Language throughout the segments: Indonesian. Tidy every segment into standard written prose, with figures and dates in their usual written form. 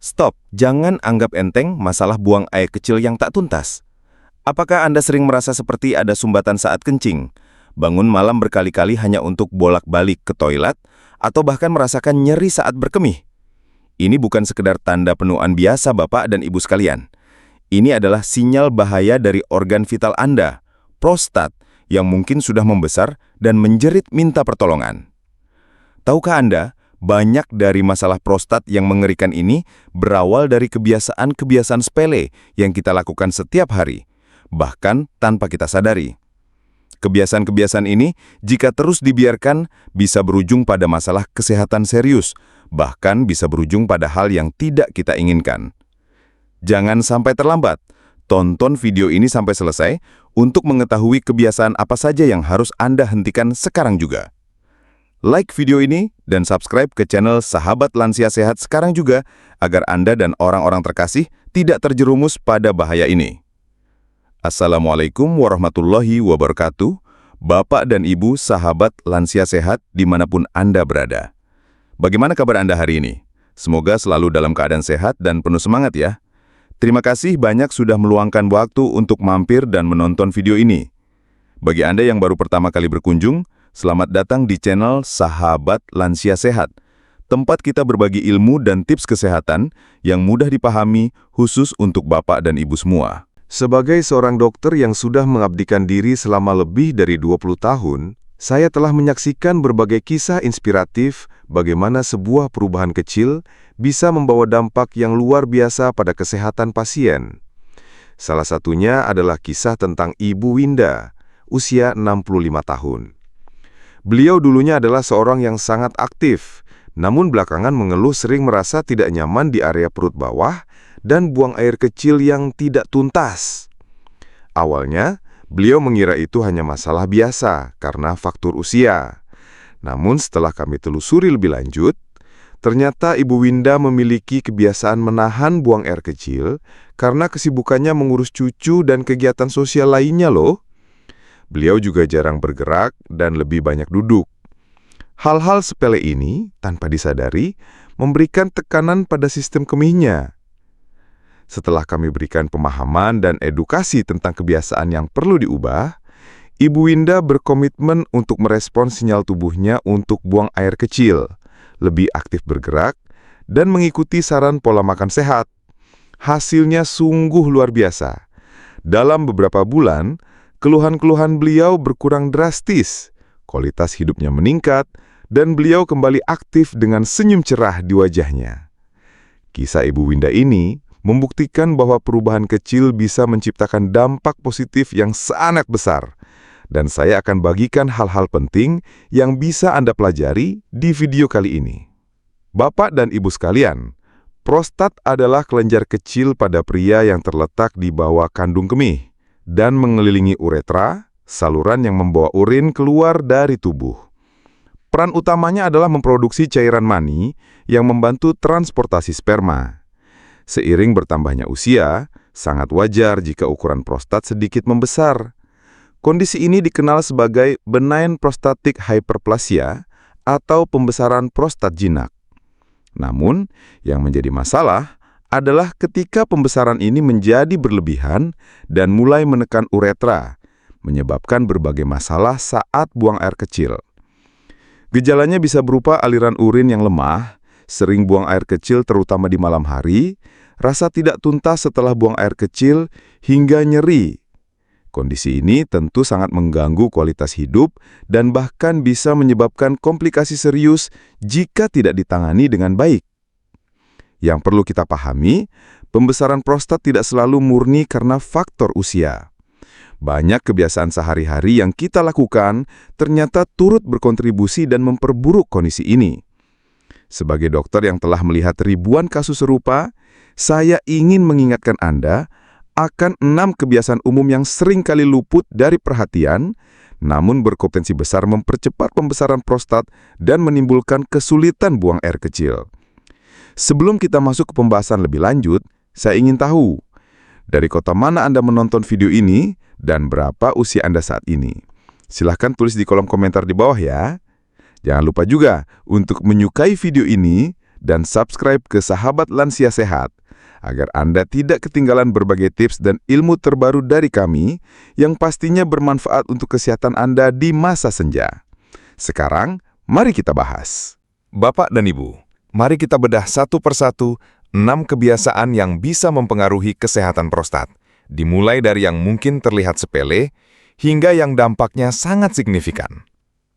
Stop, jangan anggap enteng masalah buang air kecil yang tak tuntas. Apakah Anda sering merasa seperti ada sumbatan saat kencing? Bangun malam berkali-kali hanya untuk bolak-balik ke toilet? Atau bahkan merasakan nyeri saat berkemih? Ini bukan sekedar tanda penuaan biasa Bapak dan Ibu sekalian. Ini adalah sinyal bahaya dari organ vital Anda, prostat, yang mungkin sudah membesar dan menjerit minta pertolongan. Tahukah Anda, banyak dari masalah prostat yang mengerikan ini berawal dari kebiasaan-kebiasaan sepele yang kita lakukan setiap hari, bahkan tanpa kita sadari. Kebiasaan-kebiasaan ini, jika terus dibiarkan, bisa berujung pada masalah kesehatan serius, bahkan bisa berujung pada hal yang tidak kita inginkan. Jangan sampai terlambat. Tonton video ini sampai selesai untuk mengetahui kebiasaan apa saja yang harus Anda hentikan sekarang juga. Like video ini dan subscribe ke channel Sahabat Lansia Sehat sekarang juga agar Anda dan orang-orang terkasih tidak terjerumus pada bahaya ini. Assalamualaikum warahmatullahi wabarakatuh, Bapak dan Ibu sahabat lansia sehat dimanapun Anda berada. Bagaimana kabar Anda hari ini? Semoga selalu dalam keadaan sehat dan penuh semangat ya. Terima kasih banyak sudah meluangkan waktu untuk mampir dan menonton video ini. Bagi Anda yang baru pertama kali berkunjung, selamat datang di channel Sahabat Lansia Sehat, tempat kita berbagi ilmu dan tips kesehatan yang mudah dipahami khusus untuk Bapak dan Ibu semua. Sebagai seorang dokter yang sudah mengabdikan diri selama lebih dari 20 tahun, saya telah menyaksikan berbagai kisah inspiratif bagaimana sebuah perubahan kecil bisa membawa dampak yang luar biasa pada kesehatan pasien. Salah satunya adalah kisah tentang Ibu Winda, usia 65 tahun. Beliau dulunya adalah seorang yang sangat aktif, namun belakangan mengeluh sering merasa tidak nyaman di area perut bawah dan buang air kecil yang tidak tuntas. Awalnya, beliau mengira itu hanya masalah biasa karena faktor usia. Namun setelah kami telusuri lebih lanjut, ternyata Ibu Winda memiliki kebiasaan menahan buang air kecil karena kesibukannya mengurus cucu dan kegiatan sosial lainnya loh. Beliau juga jarang bergerak dan lebih banyak duduk. Hal-hal sepele ini, tanpa disadari, memberikan tekanan pada sistem kemihnya. Setelah kami berikan pemahaman dan edukasi tentang kebiasaan yang perlu diubah, Ibu Winda berkomitmen untuk merespon sinyal tubuhnya untuk buang air kecil, lebih aktif bergerak, dan mengikuti saran pola makan sehat. Hasilnya sungguh luar biasa. Dalam beberapa bulan, keluhan-keluhan beliau berkurang drastis, kualitas hidupnya meningkat, dan beliau kembali aktif dengan senyum cerah di wajahnya. Kisah Ibu Winda ini membuktikan bahwa perubahan kecil bisa menciptakan dampak positif yang sangat besar. Dan saya akan bagikan hal-hal penting yang bisa Anda pelajari di video kali ini. Bapak dan Ibu sekalian, prostat adalah kelenjar kecil pada pria yang terletak di bawah kandung kemih dan mengelilingi uretra, saluran yang membawa urin keluar dari tubuh. Peran utamanya adalah memproduksi cairan mani yang membantu transportasi sperma. Seiring bertambahnya usia, sangat wajar jika ukuran prostat sedikit membesar. Kondisi ini dikenal sebagai benign prostatic hyperplasia atau pembesaran prostat jinak. Namun, yang menjadi masalah adalah ketika pembesaran ini menjadi berlebihan dan mulai menekan uretra, menyebabkan berbagai masalah saat buang air kecil. Gejalanya bisa berupa aliran urin yang lemah, sering buang air kecil terutama di malam hari, rasa tidak tuntas setelah buang air kecil, hingga nyeri. Kondisi ini tentu sangat mengganggu kualitas hidup dan bahkan bisa menyebabkan komplikasi serius jika tidak ditangani dengan baik. Yang perlu kita pahami, pembesaran prostat tidak selalu murni karena faktor usia. Banyak kebiasaan sehari-hari yang kita lakukan ternyata turut berkontribusi dan memperburuk kondisi ini. Sebagai dokter yang telah melihat ribuan kasus serupa, saya ingin mengingatkan Anda akan 6 kebiasaan umum yang sering kali luput dari perhatian, namun berpotensi besar mempercepat pembesaran prostat dan menimbulkan kesulitan buang air kecil. Sebelum kita masuk ke pembahasan lebih lanjut, saya ingin tahu, dari kota mana Anda menonton video ini dan berapa usia Anda saat ini? Silahkan tulis di kolom komentar di bawah ya. Jangan lupa juga untuk menyukai video ini dan subscribe ke Sahabat Lansia Sehat agar Anda tidak ketinggalan berbagai tips dan ilmu terbaru dari kami yang pastinya bermanfaat untuk kesehatan Anda di masa senja. Sekarang, mari kita bahas. Bapak dan Ibu, mari kita bedah satu persatu 6 kebiasaan yang bisa mempengaruhi kesehatan prostat, dimulai dari yang mungkin terlihat sepele hingga yang dampaknya sangat signifikan.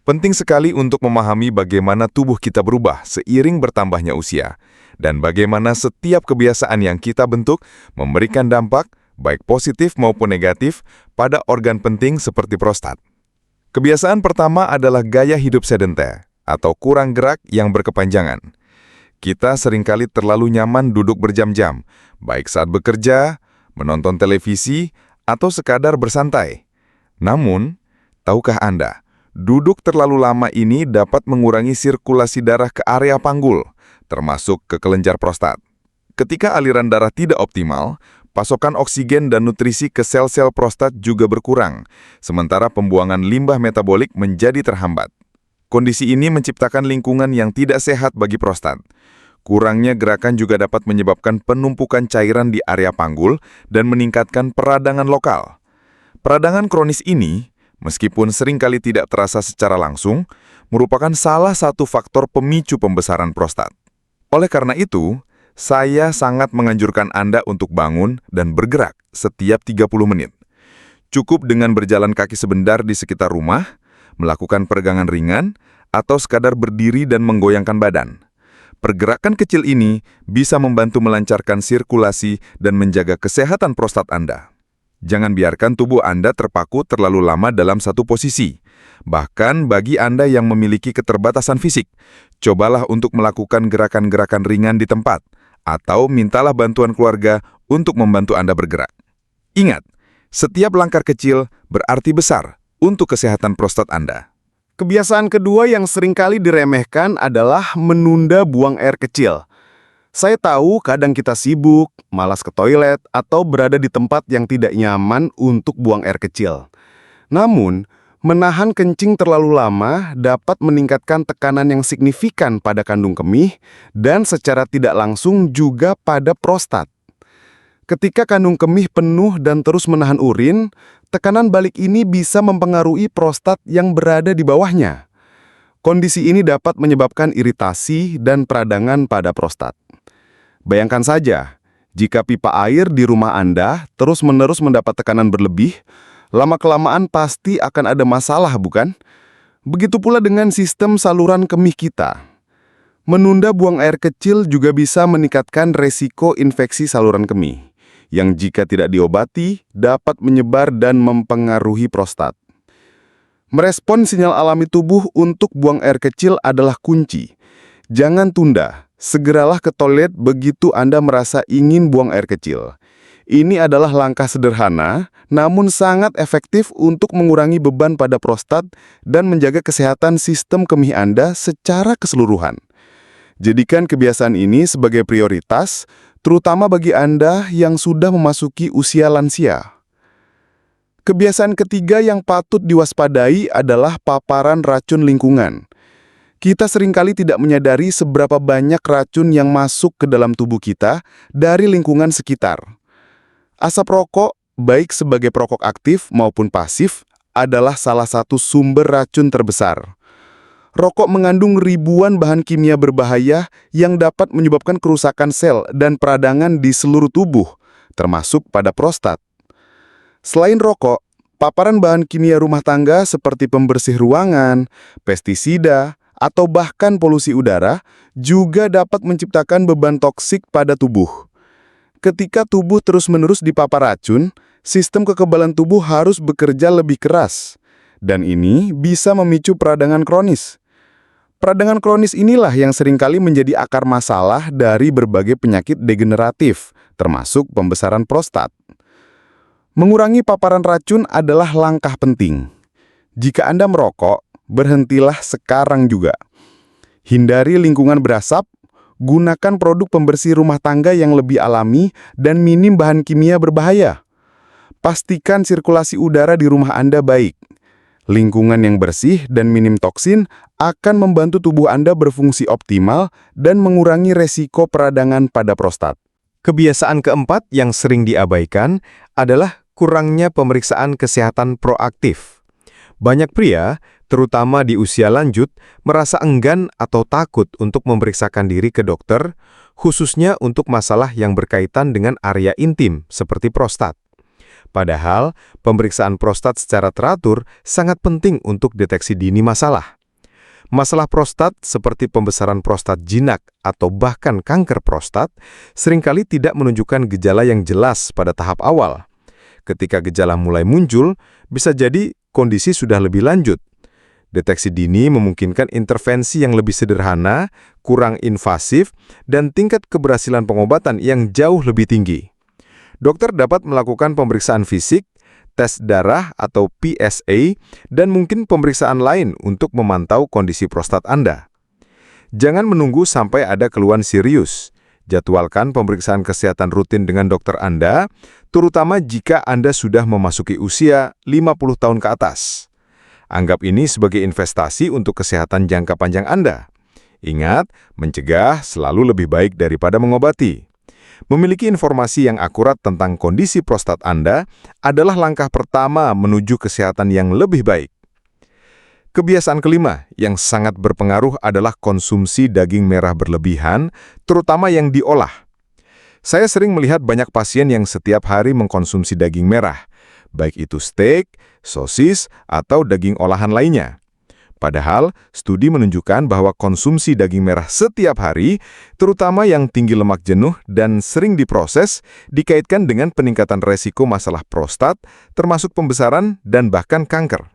Penting sekali untuk memahami bagaimana tubuh kita berubah seiring bertambahnya usia, dan bagaimana setiap kebiasaan yang kita bentuk memberikan dampak, baik positif maupun negatif, pada organ penting seperti prostat. Kebiasaan pertama adalah gaya hidup sedenter, atau kurang gerak yang berkepanjangan. Kita seringkali terlalu nyaman duduk berjam-jam, baik saat bekerja, menonton televisi, atau sekadar bersantai. Namun, tahukah Anda, duduk terlalu lama ini dapat mengurangi sirkulasi darah ke area panggul, termasuk ke kelenjar prostat. Ketika aliran darah tidak optimal, pasokan oksigen dan nutrisi ke sel-sel prostat juga berkurang, sementara pembuangan limbah metabolik menjadi terhambat. Kondisi ini menciptakan lingkungan yang tidak sehat bagi prostat. Kurangnya gerakan juga dapat menyebabkan penumpukan cairan di area panggul dan meningkatkan peradangan lokal. Peradangan kronis ini, meskipun seringkali tidak terasa secara langsung, merupakan salah satu faktor pemicu pembesaran prostat. Oleh karena itu, saya sangat menganjurkan Anda untuk bangun dan bergerak setiap 30 menit. Cukup dengan berjalan kaki sebentar di sekitar rumah, melakukan peregangan ringan, atau sekadar berdiri dan menggoyangkan badan. Pergerakan kecil ini bisa membantu melancarkan sirkulasi dan menjaga kesehatan prostat Anda. Jangan biarkan tubuh Anda terpaku terlalu lama dalam satu posisi. Bahkan bagi Anda yang memiliki keterbatasan fisik, cobalah untuk melakukan gerakan-gerakan ringan di tempat, atau mintalah bantuan keluarga untuk membantu Anda bergerak. Ingat, setiap langkah kecil berarti besar untuk kesehatan prostat Anda. Kebiasaan kedua yang seringkali diremehkan adalah menunda buang air kecil. Saya tahu kadang kita sibuk, malas ke toilet, atau berada di tempat yang tidak nyaman untuk buang air kecil. Namun, menahan kencing terlalu lama dapat meningkatkan tekanan yang signifikan pada kandung kemih dan secara tidak langsung juga pada prostat. Ketika kandung kemih penuh dan terus menahan urin, tekanan balik ini bisa mempengaruhi prostat yang berada di bawahnya. Kondisi ini dapat menyebabkan iritasi dan peradangan pada prostat. Bayangkan saja, jika pipa air di rumah Anda terus-menerus mendapat tekanan berlebih, lama-kelamaan pasti akan ada masalah, bukan? Begitu pula dengan sistem saluran kemih kita. Menunda buang air kecil juga bisa meningkatkan resiko infeksi saluran kemih, yang jika tidak diobati dapat menyebar dan mempengaruhi prostat. Merespon sinyal alami tubuh untuk buang air kecil adalah kunci. Jangan tunda. Segeralah ke toilet begitu Anda merasa ingin buang air kecil. Ini adalah langkah sederhana, namun sangat efektif untuk mengurangi beban pada prostat dan menjaga kesehatan sistem kemih Anda secara keseluruhan. Jadikan kebiasaan ini sebagai prioritas, terutama bagi Anda yang sudah memasuki usia lansia. Kebiasaan ketiga yang patut diwaspadai adalah paparan racun lingkungan. Kita seringkali tidak menyadari seberapa banyak racun yang masuk ke dalam tubuh kita dari lingkungan sekitar. Asap rokok, baik sebagai perokok aktif maupun pasif, adalah salah satu sumber racun terbesar. Rokok mengandung ribuan bahan kimia berbahaya yang dapat menyebabkan kerusakan sel dan peradangan di seluruh tubuh, termasuk pada prostat. Selain rokok, paparan bahan kimia rumah tangga seperti pembersih ruangan, pestisida, atau bahkan polusi udara juga dapat menciptakan beban toksik pada tubuh. Ketika tubuh terus-menerus dipapar racun, sistem kekebalan tubuh harus bekerja lebih keras, dan ini bisa memicu peradangan kronis. Peradangan kronis inilah yang seringkali menjadi akar masalah dari berbagai penyakit degeneratif, termasuk pembesaran prostat. Mengurangi paparan racun adalah langkah penting. Jika Anda merokok, berhentilah sekarang juga. Hindari lingkungan berasap, gunakan produk pembersih rumah tangga yang lebih alami dan minim bahan kimia berbahaya. Pastikan sirkulasi udara di rumah Anda baik. Lingkungan yang bersih dan minim toksin akan membantu tubuh Anda berfungsi optimal dan mengurangi resiko peradangan pada prostat. Kebiasaan keempat yang sering diabaikan adalah kurangnya pemeriksaan kesehatan proaktif. Banyak pria, terutama di usia lanjut, merasa enggan atau takut untuk memeriksakan diri ke dokter, khususnya untuk masalah yang berkaitan dengan area intim seperti prostat. Padahal, pemeriksaan prostat secara teratur sangat penting untuk deteksi dini masalah. Masalah prostat seperti pembesaran prostat jinak atau bahkan kanker prostat seringkali tidak menunjukkan gejala yang jelas pada tahap awal. Ketika gejala mulai muncul, bisa jadi kondisi sudah lebih lanjut. Deteksi dini memungkinkan intervensi yang lebih sederhana, kurang invasif, dan tingkat keberhasilan pengobatan yang jauh lebih tinggi. Dokter dapat melakukan pemeriksaan fisik, tes darah atau PSA, dan mungkin pemeriksaan lain untuk memantau kondisi prostat Anda. Jangan menunggu sampai ada keluhan serius. Jadwalkan pemeriksaan kesehatan rutin dengan dokter Anda, terutama jika Anda sudah memasuki usia 50 tahun ke atas. Anggap ini sebagai investasi untuk kesehatan jangka panjang Anda. Ingat, mencegah selalu lebih baik daripada mengobati. Memiliki informasi yang akurat tentang kondisi prostat Anda adalah langkah pertama menuju kesehatan yang lebih baik. Kebiasaan kelima yang sangat berpengaruh adalah konsumsi daging merah berlebihan, terutama yang diolah. Saya sering melihat banyak pasien yang setiap hari mengkonsumsi daging merah, baik itu steak, sosis, atau daging olahan lainnya. Padahal, studi menunjukkan bahwa konsumsi daging merah setiap hari, terutama yang tinggi lemak jenuh dan sering diproses, dikaitkan dengan peningkatan resiko masalah prostat, termasuk pembesaran dan bahkan kanker.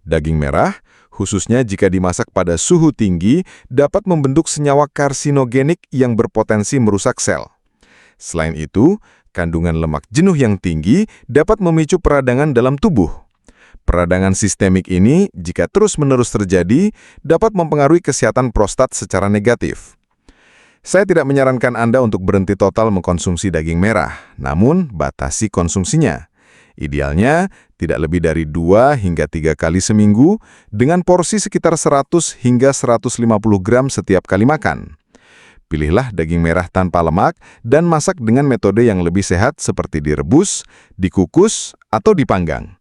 Daging merah, khususnya jika dimasak pada suhu tinggi, dapat membentuk senyawa karsinogenik yang berpotensi merusak sel. Selain itu, kandungan lemak jenuh yang tinggi dapat memicu peradangan dalam tubuh. Peradangan sistemik ini, jika terus-menerus terjadi, dapat mempengaruhi kesehatan prostat secara negatif. Saya tidak menyarankan Anda untuk berhenti total mengkonsumsi daging merah, namun batasi konsumsinya. Idealnya, tidak lebih dari 2 hingga 3 kali seminggu, dengan porsi sekitar 100 hingga 150 gram setiap kali makan. Pilihlah daging merah tanpa lemak dan masak dengan metode yang lebih sehat seperti direbus, dikukus, atau dipanggang.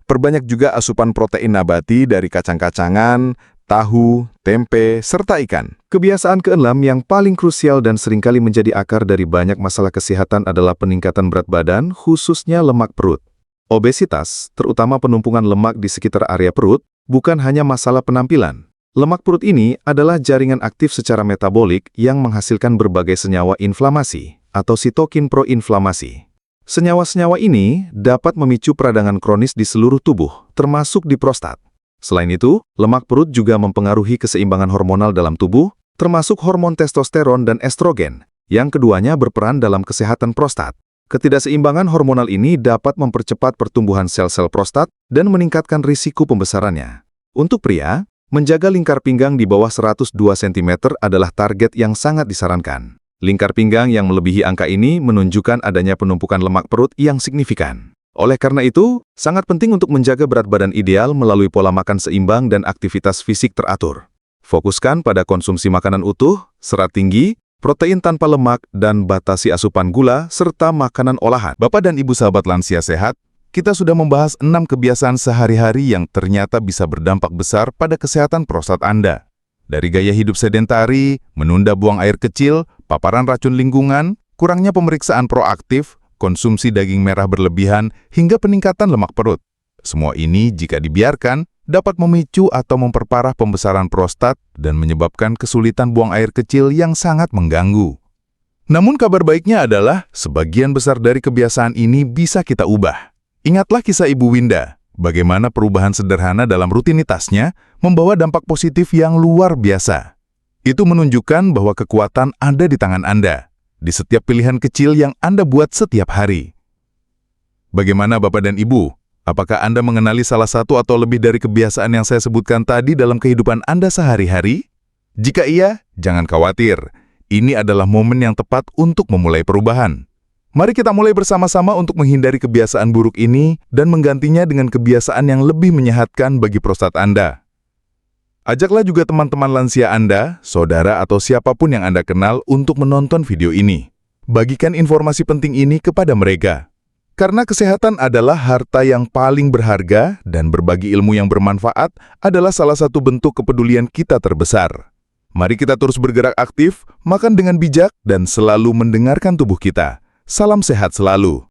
Perbanyak juga asupan protein nabati dari kacang-kacangan, tahu, tempe, serta ikan. Kebiasaan keenam yang paling krusial dan seringkali menjadi akar dari banyak masalah kesehatan adalah peningkatan berat badan, khususnya lemak perut. Obesitas, terutama penumpukan lemak di sekitar area perut, bukan hanya masalah penampilan. Lemak perut ini adalah jaringan aktif secara metabolik yang menghasilkan berbagai senyawa inflamasi atau sitokin proinflamasi. Senyawa-senyawa ini dapat memicu peradangan kronis di seluruh tubuh, termasuk di prostat. Selain itu, lemak perut juga mempengaruhi keseimbangan hormonal dalam tubuh, termasuk hormon testosteron dan estrogen, yang keduanya berperan dalam kesehatan prostat. Ketidakseimbangan hormonal ini dapat mempercepat pertumbuhan sel-sel prostat dan meningkatkan risiko pembesarannya. Untuk pria, menjaga lingkar pinggang di bawah 102 cm adalah target yang sangat disarankan. Lingkar pinggang yang melebihi angka ini menunjukkan adanya penumpukan lemak perut yang signifikan. Oleh karena itu, sangat penting untuk menjaga berat badan ideal melalui pola makan seimbang dan aktivitas fisik teratur. Fokuskan pada konsumsi makanan utuh, serat tinggi, protein tanpa lemak, dan batasi asupan gula, serta makanan olahan. Bapak dan Ibu sahabat lansia sehat, kita sudah membahas 6 kebiasaan sehari-hari yang ternyata bisa berdampak besar pada kesehatan prostat Anda. Dari gaya hidup sedentari, menunda buang air kecil, paparan racun lingkungan, kurangnya pemeriksaan proaktif, konsumsi daging merah berlebihan, hingga peningkatan lemak perut. Semua ini jika dibiarkan, dapat memicu atau memperparah pembesaran prostat dan menyebabkan kesulitan buang air kecil yang sangat mengganggu. Namun kabar baiknya adalah, sebagian besar dari kebiasaan ini bisa kita ubah. Ingatlah kisah Ibu Winda. Bagaimana perubahan sederhana dalam rutinitasnya membawa dampak positif yang luar biasa. Itu menunjukkan bahwa kekuatan ada di tangan Anda, di setiap pilihan kecil yang Anda buat setiap hari. Bagaimana Bapak dan Ibu? Apakah Anda mengenali salah satu atau lebih dari kebiasaan yang saya sebutkan tadi dalam kehidupan Anda sehari-hari? Jika iya, jangan khawatir. Ini adalah momen yang tepat untuk memulai perubahan. Mari kita mulai bersama-sama untuk menghindari kebiasaan buruk ini dan menggantinya dengan kebiasaan yang lebih menyehatkan bagi prostat Anda. Ajaklah juga teman-teman lansia Anda, saudara atau siapapun yang Anda kenal untuk menonton video ini. Bagikan informasi penting ini kepada mereka. Karena kesehatan adalah harta yang paling berharga dan berbagi ilmu yang bermanfaat adalah salah satu bentuk kepedulian kita terbesar. Mari kita terus bergerak aktif, makan dengan bijak, dan selalu mendengarkan tubuh kita. Salam sehat selalu.